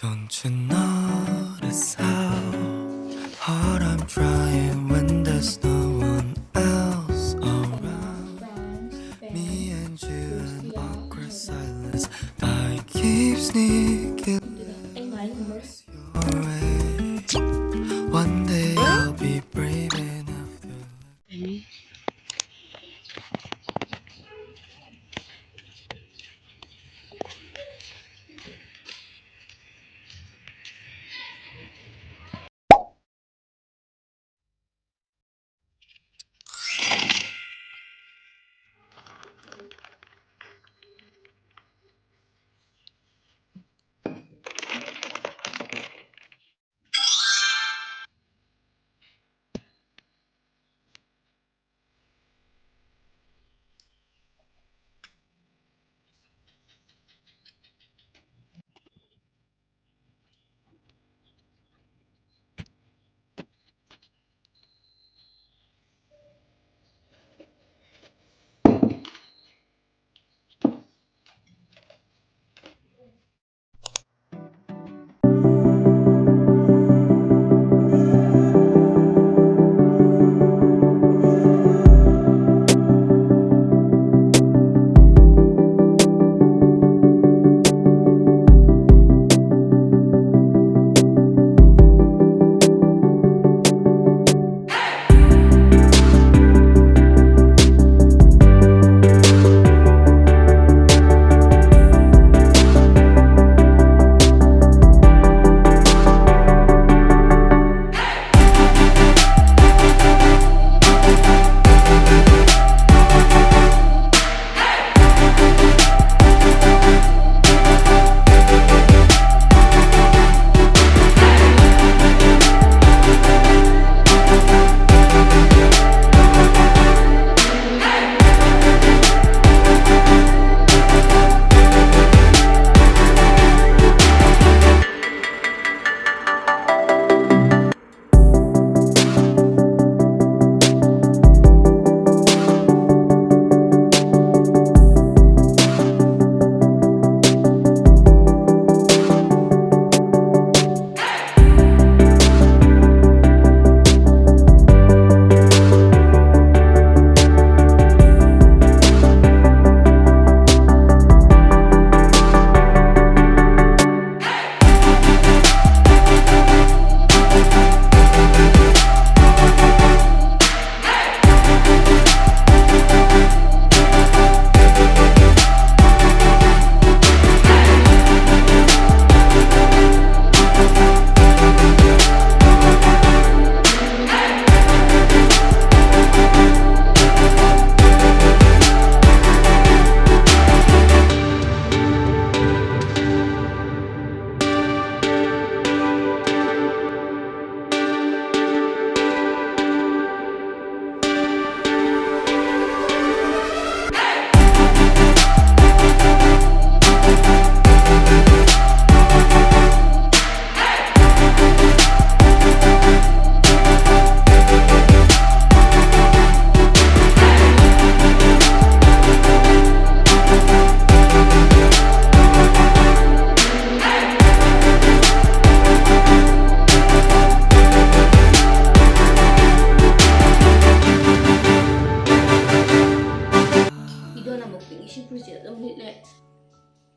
Don't you notice how hard I'm trying when there's no one else around? Me and you in awkward silence. I keep sneaking your way. One day I'll be brave enough to.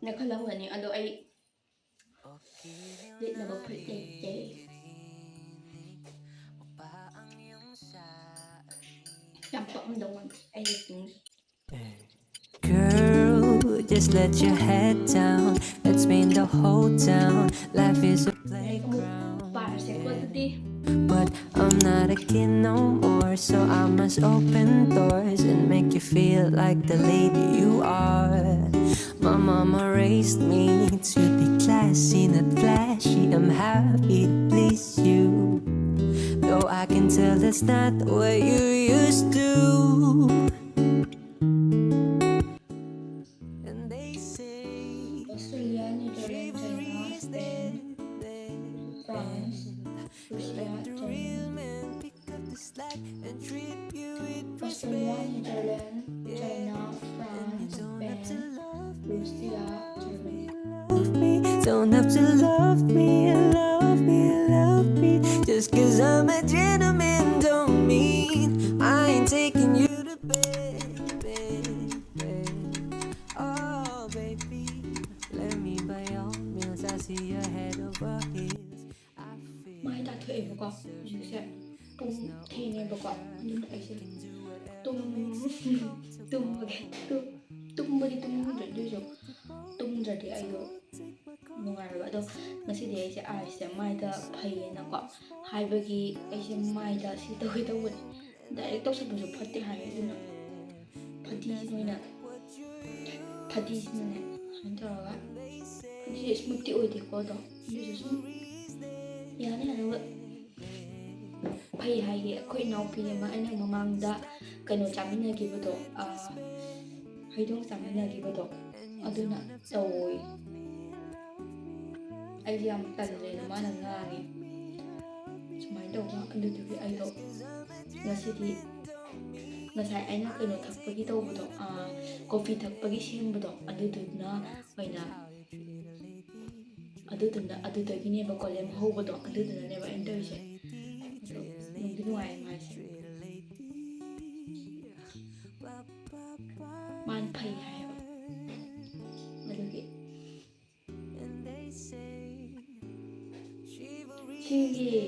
ꯅꯈꯜꯂꯝꯒꯅꯤ ꯑꯗꯣ ꯑꯩ ꯂꯤꯠꯅꯕ ꯐꯨꯔꯤꯠ ꯂꯩꯇꯦ ꯌꯥꯝ ꯄꯛꯑꯝꯗꯧ ꯃꯥꯟꯗꯦ ꯑꯩꯒꯤ ꯇꯨꯡꯁꯦ Girl, just let your head down. Let's paint the whole town. Life is a playground. ꯄꯥꯔꯁꯦꯀꯣ ꯑꯗꯨꯗꯤ But I'm not a kid no more, so I must open doors and make you feel like the lady you are. My mama raised me to be classy, not flashy. I'm happy to please you, though I can tell that's not what you used to. And they say Australia, Netherlands, China, Spain, France, Russia, Germany. Australia, Netherlands, China, France, Spain, Russia, Germany. don't have to love me, love me, love me. Just cause I'm a gentleman don't mean I ain't taking you to bed, bed, bed. Oh baby, let me buy your meals. I see your head over heels. I feel ไม่ตัดเธอเองก็รู้สึกแซ่ตุ้มเทเนี่ยบอกว่านี่ไอ้เสียตุ้มตุ้มโอเคตุ้มตุ้มไม่ได้ตุ้มด้วยจ้ะตุ้มจะได้ไอ้โยนุ่งอะไรแบบนั้นงั้นสิเดี๋ยวไอ้เสียไอ้เสียไม่ได้พยายามก็หายไปกี่ไอ้เสียไม่ได้สิตัวที่ตัววันแต่ไอ้ต้องสมบูรณ์พัดที่หายอยู่นะพัดที่นี่นะพัดที่นี่นะหันตัวละพัดที่สมุดที่โอ้ยที่ก็ต้องดูสิยาเนี่ยนะว่า พยายามคุยน้องพี่มาไอ้นั่งมามังดะกันโนจามินากิบดอให้ต้องจามินากิบดอಅದುนะโตยไอ้ยำตันเลยนะมาหนังงานนี่สมัยเด็กว่าอันดูที่ไอ้โตงาสิที่งาใส่ไอ้นั่งกันโนทักปะกี้โตบดอกาแฟทักปะกี้เชมบดออันดูที่นะไว้นะอันดูที่นะอันดูที่กินเนี่ยบกอลเลมฮูบดออันดูที่นะเนี่ยว่าเอ็นเตอร์ใช่มันเป็นวัยมาใช่มันพยายามมาดูดิชื่อ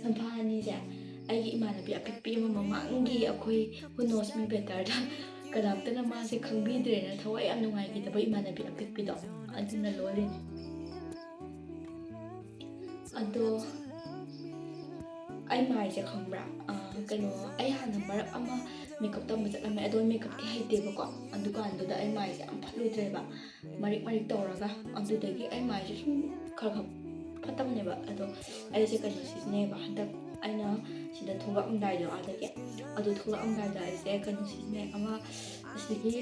สัมภาษณ์นี่จ้ะไอ้ยี่มาเนี่ยพี่พี่มามั่งยี่คุยwho knows me better ด้กระดับแต่ละมาสิครั้งบีเดรนะถ้าว่าไอ้อันนุ่งไงกี่แต่ว่าอีมาเนี่ยพี่พี่ดอกอันที่นั่นล้อเลยอันตัวไอ้ไม่จะคำแบบกันว่าไอ้หันมาแล้วมาเมคอัพตั้งมาจากอะไรโดยเมคอัพที่ให้เด็กก่อนอันดูก่อนดูแต่ไอ้ไม่จะอันพัดลุยเลยแบบมาริโตระก็อันดูแต่กี่ไอ้ไม่จะชุ่มขับพัดตั้งเนี่ยแบบไอ้จะกันว่าสิเนี่ยแบบแต่ไอ้เนาะสิเดินทุกข์อันใดเดี๋ยวอะไรแกอันดูทุกข์อันใดเดี๋ยวไอ้จะกันว่าสิเนี่ยอามาสิที่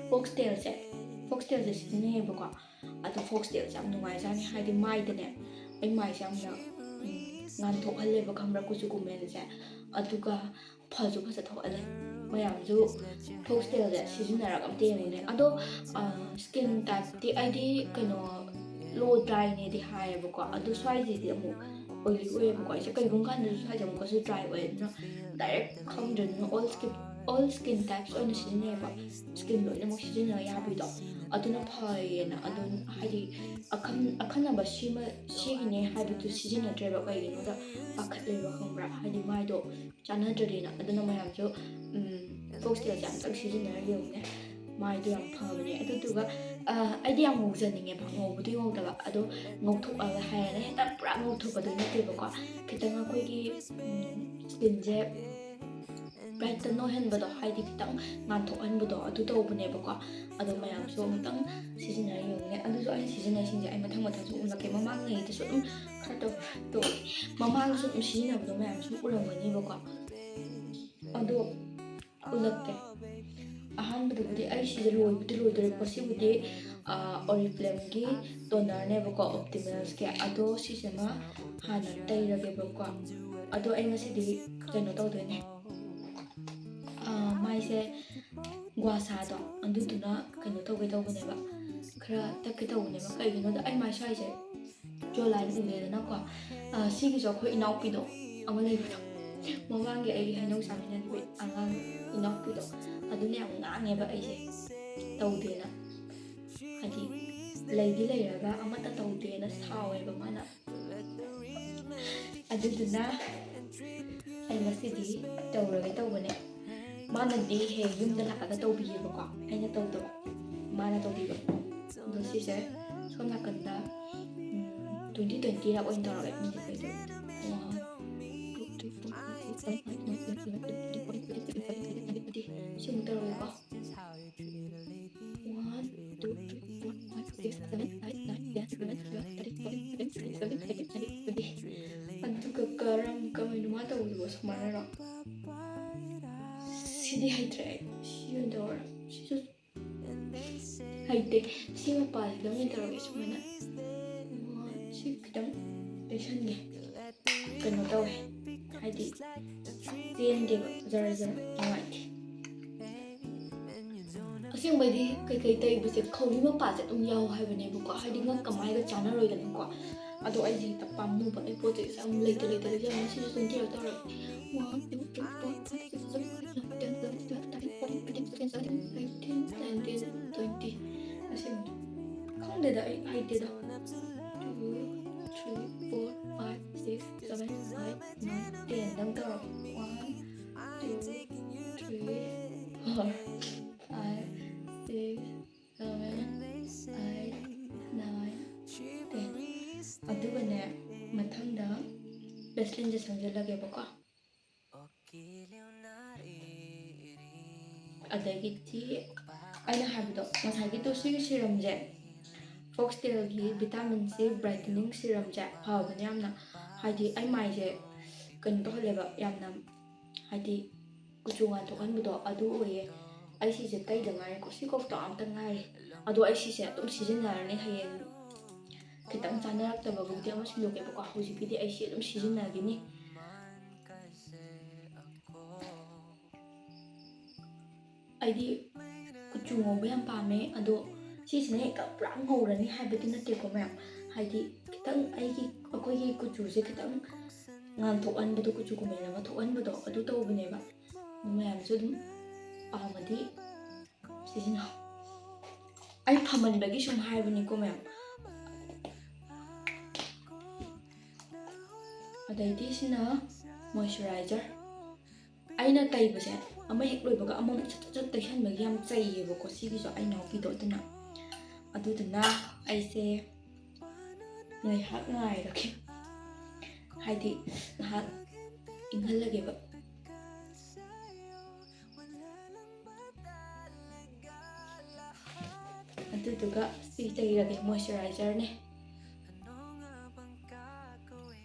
โฟกสเตลจะสิเนี่ยบอกว่าอันดูโฟกสเตลจะนุ่งไงจะนี่ให้ได้ไม่แต่เนี่ยไอ้ไม่จะเนี่ยงานทกฮัลเลยบักคำรักกุศลกุมเมนเจ้าอันตุกาพอจุพัสดุอะไรไม่อยากจูโพสเตอร์เจ้าซีซันน่ารักอันเดียวเนี่ยอันโดสกินตัดที่ไอดีกันว่าโลดรายเนี่ยที่หายบักว่าอันโดสไวด์ที่มูออยล์บักว่าจะกันกุ้งกันดูสไวด์จะมูก็สุดรายไว้เนาะ direct คำเดิน all skin types อันนี้ซีซันเนี่ยแบบสกินเลยเนี่ยมันซีซันเนี่ยยาบิดอันโดน่าพายนะอันโดนให้ดีอาคันน่ะแบบชีเนี่ยให้ดูซีซันเนี่ยเจอแบบไอ้เนาะอาคันเลยว่าคำรักให้ดีไม่ดูจานนั้นจะดีนะอันนั้นไม่ยามจะโฟกัสที่จะตั้งซีซันเนี่ยเรื่องเนี่ยไม่ดูอย่างพอเนี่ยอันนั้นก็ไอเดียงูจะยังไงบ้างงูบุตรงูแต่ว่าอันนั้นงูถูกอะไรให้นะแต่ปลางูถูกประเด็นนี่คือบอกว่าคิดถึงว่าคุยกี่สกินเจ็บไรต์โนเห็นบ่ดอกให้ที่คิดถึงงานถูกอันบ่ดอกอันตัวบุญเนี่ยบอกว่าอันนั้นไม่ยามจะตั้งซีซันเนี่ยเรื่องเนี่ยอันนั้นไอซีซันเนี่ยสิ่งที่ไอมาทั้งหมดทั้งสุดมันก็มามั่งเลยที่สุดข้าตัวมามั่งสุดซีซันเนี่ยบ่ดอกไม่ยามจะอุลงวันนี้บอกว่าอันนั้นอุลเกอาหารบุตรบุตรไอซีจะลอยบุตรลอยโดยพอสิบุตรออริฟเลมกี้ตัวนั้นเนี่ยบอกว่าออปติมัลส์แกอันนั้นซีซันมาหานันไตระเกบอกว่าอันนั้นไอมาสิดีจะโน้ตเอาด้วยเนี่ยไม่ใช่กัวซาดองอันนั้นตัวน่ะกันโน้ตเอาไปตัวเนี่ยแบบคราตักตัวเนี่ยแบบไอ้กันโน้ตไอไม่ใช่ใช่โจไลน์นี่เลยนะกว่าสิ่งที่จะคุยอินเอาปิดเอามาเลยปิดมาว่างแกไอ้ให้น้องสามีเนี่ยปิดอ่างอินเอาปิดอันนั้นเนี่ยงานเนี่ยแบบไอ้ใช่ตัวเดียนะอันที่เลยที่เลยแล้วก็เอามาตัวเดียนะเท่าไอ้ประมาณนั้นอันนั้นตัวน่ะไอ้มาสิดีตัวเลยตัวเนี่ยมาหนึ่งดีเฮยุ่งจะหลักกับตัวบีบอกว่าไอ้เนี่ยตัวมาแล้วตัวบีแบบดูสิเซ่ชอบหลักกันนะ2020แล้วอินเตอร์แบบนี้ไปดูว้าวชิมตัวเลยก็1 2 3 4 5 6 7 8 9 10 อันทุกกระรำก็ไม่รู้ว่าตัวอยู่สมัยหรอกซีดีไฮเดรตซีอินเตอร์ซีจุดไฮเดรตซีมาปาร์แล้วอินเตอร์ก็สมัยนั้นซีคิดว่าเป็นฉันไงกันโน้ตเอาไว้ให้ดีเรียนเด็กจะยังไง ꯑꯁꯦꯡꯕꯩꯗꯤ ꯀꯩꯀꯩ ꯇꯩꯕꯁꯦ ꯈꯧꯔꯤ ꯃꯄꯥꯁꯦ ꯑꯗꯨꯝ ꯌꯥꯎ ꯍꯥꯏꯕꯅꯦꯕꯀꯣ ꯍꯥꯏꯗꯤ ꯉꯛꯀ ꯃꯥꯏꯒ ꯆꯥꯟꯅꯔꯣꯏꯗꯅꯀꯣ ꯑꯗꯣ ꯑꯩꯗꯤ ꯍꯦꯛꯇ ꯄꯥꯝꯃꯨꯕ ꯑꯩ ꯄꯣꯠ ꯆꯩꯁꯦ ꯌꯥꯝ ꯂꯩꯇ ꯌꯥꯝ ꯁꯤꯁꯨ ꯑꯗꯨꯝ ꯀꯦꯌꯔ ꯇꯧꯔꯦ 1 2 3 4 5 6 7 8 9 10 11 12 13 14 15 16 17 18 19 20 ꯈꯪꯗꯦꯗ ꯑꯩ ꯍꯩꯇꯦꯗ 2 3 4 5 6 7 8 9 10 ꯗꯪ ꯇꯧꯔꯣ 1 2 3 4 5 6 7 8 9 10 ꯑꯗꯨꯒꯅꯦ ꯃꯊꯪꯗ ꯕꯦꯁꯂꯤꯟꯁꯦ ꯁꯪꯖꯜꯂꯒꯦꯕꯀꯣ ꯑꯗꯒꯤꯗꯤ ꯑꯩꯅ ꯍꯥꯏꯕꯗꯣ ꯉꯁꯥꯏꯒꯤ ꯇꯣꯁꯤꯒꯤ ꯁꯤꯔꯝꯁꯦ ꯐꯣꯛꯁꯇꯦꯜꯒꯤ ꯚꯤꯇꯥꯃꯤꯟ ꯁꯤ ꯕ꯭ꯔꯥꯏꯇꯅꯤꯡ ꯁꯤꯔꯝꯁꯦ ꯐꯕꯅꯦ ꯌꯥꯝꯅ ꯍꯥꯏꯗꯤ ꯑꯩ ꯃꯥꯏꯁꯦ ꯀꯩꯅꯣ ꯇꯧꯍꯜꯂꯦꯕ ꯌꯥꯝꯅ ꯍꯥꯏꯗꯤ ꯀꯨꯆꯨ ꯉꯥꯟꯊꯣꯛꯍꯟꯕꯗꯣ ꯑꯗꯨ ꯑꯣꯏꯌꯦ ꯑꯩ ꯁꯤꯁꯦ ꯇꯩꯗ ꯉꯥꯏꯔꯦꯀꯣ ꯁꯤ ꯀꯧꯇꯥ ꯑꯝꯇ ꯉꯥꯏꯔꯦ ꯑꯗꯣ ꯑꯩ ꯁꯤꯁꯦ ꯑꯗꯨꯝ ꯁꯤꯖꯤꯟꯅꯔꯅꯤ ꯍꯌꯦꯡ khitang ꯆꯥꯅꯔꯛꯇꯕꯕꯨꯗꯤ ꯑꯃ ꯁꯤꯟꯗꯣꯛꯀꯦꯕꯀꯣ ꯍꯧꯖꯤꯛꯀꯤꯗꯤ ꯑꯩ ꯁꯤ ꯑꯗꯨꯝ ꯁꯤꯖꯤꯟꯅꯒꯤꯅꯤ ꯑꯩꯗꯤ ꯀꯨꯆꯨ ꯉꯧꯕ ꯌꯥꯝ ꯄꯥꯝꯃꯦ ꯑꯗꯣ ꯁꯤꯁꯤꯅ ꯍꯦꯛꯇ ꯄꯨꯔꯥ ꯉꯧꯔꯅꯤ ꯍꯥꯏꯕꯗꯤ ꯅꯠꯇꯦꯀꯣ ꯃꯌꯥꯝ ꯍꯥꯏꯗꯤ ꯈꯤꯇꯪ ꯑꯩꯈꯣꯏꯒꯤ ꯀꯨꯆꯨꯁꯦ ꯈꯤꯇꯪ ꯉꯥꯟꯊꯣꯛꯍꯟꯕꯗꯣ ꯀꯨꯆꯨ ꯀꯨꯃꯦꯟ ꯑꯃ ꯊꯣꯛꯍꯟꯕꯗꯣ ꯑꯗꯨ ꯇꯧꯕꯅꯦꯕ ꯃꯌꯥꯝꯁꯨ ꯑꯗꯨꯝ ꯄꯥꯝꯃꯗꯤ ꯁꯤꯖꯤꯟꯅꯧ ꯑꯩ ꯐꯃꯟꯕꯒꯤ ꯁꯨꯝ ꯍꯥꯏꯕꯅꯤꯀꯣ ꯃꯌꯥꯝ ꯑꯗꯩꯗꯤ ꯁꯤꯅ ꯃꯣꯏꯁꯆꯔꯥꯏꯖꯔ ꯑꯩꯅ ꯇꯩꯕꯁꯦ ꯑꯃ ꯍꯦꯛ ꯂꯣꯏꯕꯒ ꯑꯃꯃꯨꯛ ꯆꯠ ꯇꯩꯁꯟꯕꯒꯤ ꯌꯥꯝ ꯆꯩꯌꯦꯕꯀꯣ ꯁꯤꯒꯤꯁꯨ ꯑꯩ ꯏꯅꯥꯎꯄꯤꯗꯣ ꯑꯗꯨꯗꯨꯅ ꯑꯩꯁꯦ ꯉꯥꯏꯍꯥꯛ ꯉꯥꯏꯔꯒꯦ ꯍꯥꯏꯗꯤ ꯉꯥꯏꯍꯥꯛ ꯏꯪꯍꯜꯂꯒꯦꯕ ꯑꯗꯨꯗꯨꯒ ꯁꯤ ꯇꯩꯔꯒꯦ ꯃꯣꯏꯁꯆꯔꯥꯏꯖꯔꯅꯦ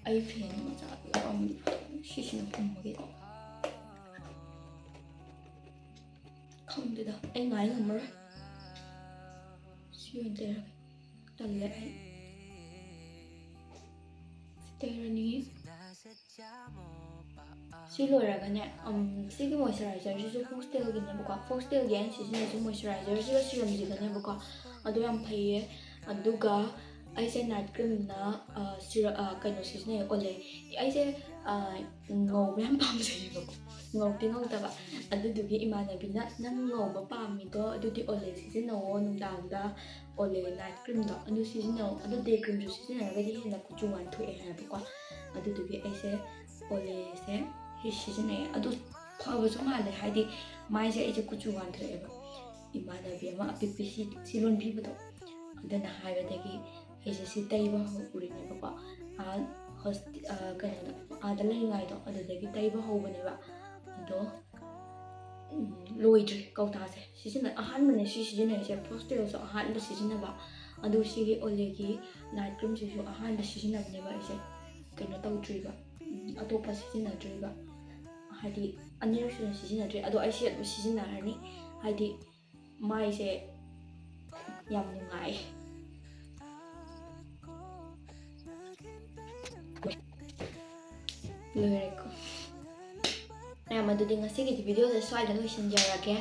ꯑꯩ ꯐꯦꯟ ꯃꯆꯥꯗꯣ ꯌꯥꯎꯔꯝꯃꯗꯤ ꯁꯤꯁꯤꯅ ꯍꯨꯝꯃꯒꯦꯀꯣ ꯈꯪꯗꯦꯗ ꯑꯩ ꯉꯥꯏ ꯉꯝꯃꯔꯣꯏ ꯁꯤ ꯑꯣꯏꯅ ꯇꯩꯔꯒꯦ ꯇꯜꯂꯦ ꯑꯩ ꯁꯤ ꯇꯩꯔꯅꯤ ꯁꯤ ꯂꯣꯏꯔꯒꯅꯦ ꯁꯤꯒꯤ ꯃꯣꯏꯁꯆꯔꯥꯏꯖꯔꯁꯤꯁꯨ ꯐꯣꯛꯁꯇꯦꯜꯒꯤꯅꯦꯕꯀꯣ ꯐꯣꯛꯁꯇꯦꯜꯒꯤ ꯑꯩꯅ ꯁꯤꯖꯤꯟꯅꯩꯁꯦ ꯃꯣꯏꯁꯆꯔꯥꯏꯖꯔꯁꯤꯒ ꯁꯤꯔꯝꯁꯤꯒꯅꯦꯕꯀꯣ ꯑꯗꯨ ꯌꯥꯝ ꯐꯩꯌꯦ ꯑꯗꯨꯒ ꯑꯩꯁꯦ ꯅꯥꯏꯠ ꯀ꯭रीꯝꯅ ꯀꯩꯅꯣ ꯁꯤꯖꯤꯟꯅꯩ ꯑꯣꯂꯦ ꯑꯩꯁꯦ ꯉꯧꯕ ꯌꯥꯝ ꯄꯥꯝꯖꯩꯌꯦꯕꯀꯣ ꯉꯧꯗꯤ ꯉꯧꯗꯕ ꯑꯗꯨꯗꯨꯒꯤ ꯏꯃꯥꯟꯅꯕꯤꯅ ꯅꯪ ꯉꯧꯕ ꯄꯥꯝꯃꯤꯗꯣ ꯑꯗꯨꯗꯤ ꯑꯣꯂꯦ ꯁꯤꯖꯤꯟꯅꯧꯋꯣ ꯅꯨꯡꯗꯥꯡꯗ ꯑꯣꯂꯦ ꯅꯥꯏꯠ ꯀ꯭रीꯝꯗꯣ ꯑꯗꯨ ꯁꯤꯖꯤꯟꯅꯧ ꯑꯗꯨ ꯗꯦ ꯀ꯭रीꯝꯁꯨ ꯁꯤꯖꯤꯟꯅꯔꯒꯗꯤ ꯍꯦꯟꯅ ꯀꯨꯆꯨ ꯉꯥꯟꯊꯣꯛꯑꯦ ꯍꯥꯏꯕꯀꯣ ꯑꯗꯨꯗꯨꯒꯤ ꯑꯩꯁꯦ ꯑꯣꯂꯦꯁꯦ ꯁꯤꯖꯤꯟꯅꯩ ꯑꯗꯨ ꯐꯕꯁꯨ ꯃꯥꯜꯂꯦ ꯍꯥꯏꯗꯤ ꯃꯥꯏꯁꯦ ꯑꯩꯁꯦ ꯀꯨꯆꯨ ꯉꯥꯟꯊꯣꯛꯑꯦꯕ ꯏꯃꯥꯟꯅꯕꯤ ꯑꯃ ꯑꯄꯤꯛꯄꯤ ꯁꯤ ꯂꯣꯟꯕꯤꯕꯗꯣ ꯑꯗꯨꯅ ꯍꯥꯏꯕꯗꯒꯤ ꯑꯩꯁꯦ ꯁꯤ ꯇꯩꯕ ꯍꯧꯔꯤꯅꯦꯕꯀꯣ ꯀꯩꯅꯣꯗ ꯑꯥꯗ ꯂꯩꯔꯤꯉꯩꯗꯣ ꯑꯗꯨꯗꯒꯤ ꯇꯩꯕ ꯍꯧꯕꯅꯦꯕ ꯑꯗꯣ ꯂꯣꯏꯗ꯭ꯔꯤ ꯀꯧꯇꯥꯁꯦ ꯑꯍꯥꯟꯕꯅꯦ ꯁꯤ ꯁꯤꯖꯤꯟꯅꯔꯤꯁꯦ ꯐꯣꯛꯁꯇꯦꯜꯁꯨ ꯑꯍꯥꯟꯕ ꯁꯤꯖꯤꯟꯅꯕ ꯑꯗꯨ ꯁꯤꯒꯤ ꯑꯣꯂꯦꯒꯤ ꯅꯥꯏꯠ ꯀ꯭रीꯝꯁꯤꯁꯨ ꯑꯍꯥꯟꯕ ꯁꯤꯖꯤꯟꯅꯕꯅꯦꯕ ꯑꯩꯁꯦ ꯀꯩꯅꯣ ꯇꯧꯗ꯭ꯔꯤꯕ ꯑꯇꯣꯞꯄ ꯁꯤꯖꯤꯟꯅꯗ꯭ꯔꯤꯕ ꯍꯥꯏꯗꯤ ꯑꯅꯤꯔꯛ ꯁꯨꯅ ꯁꯤꯖꯤꯟꯅꯗ꯭ꯔꯤ ꯑꯗꯣ ꯑꯩꯁꯦ ꯑꯗꯨꯝ ꯁꯤꯖꯤꯟꯅꯔꯅꯤ ꯍꯥꯏꯗꯤ ꯃꯥꯏꯁꯦ ꯌꯥꯝ ꯅꯨꯡꯉꯥꯏ ꯂꯣꯏꯔꯦꯀꯣ ꯃꯌꯥꯝ ꯑꯗꯨꯗꯤ ꯉꯁꯤꯒꯤꯗꯤ ꯚꯤꯗꯤꯑꯣꯁꯦ ꯁ꯭ꯋꯥꯏꯗ ꯂꯣꯏꯁꯤꯟꯖꯔꯒꯦ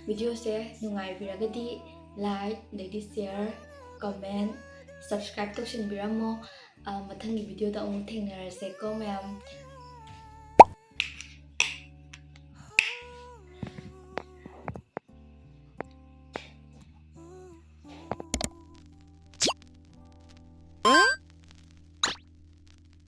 ꯚꯤꯗꯤꯑꯣꯁꯦ ꯅꯨꯡꯉꯥꯏꯕꯤꯔꯒꯗꯤ ꯂꯥꯏꯛ ꯑꯗꯩꯗꯤ ꯁꯤꯌꯔ ꯀꯃꯦꯟ ꯁꯕꯁꯀ꯭ꯔꯥꯏꯕ ꯇꯧꯁꯤꯟꯕꯤꯔꯝꯃꯣ ꯃꯊꯪꯒꯤ ꯚꯤꯗꯤꯑꯣꯗ ꯑꯃꯨꯛ ꯊꯦꯡꯅꯔꯁꯦꯀꯣ ꯃꯌꯥꯝ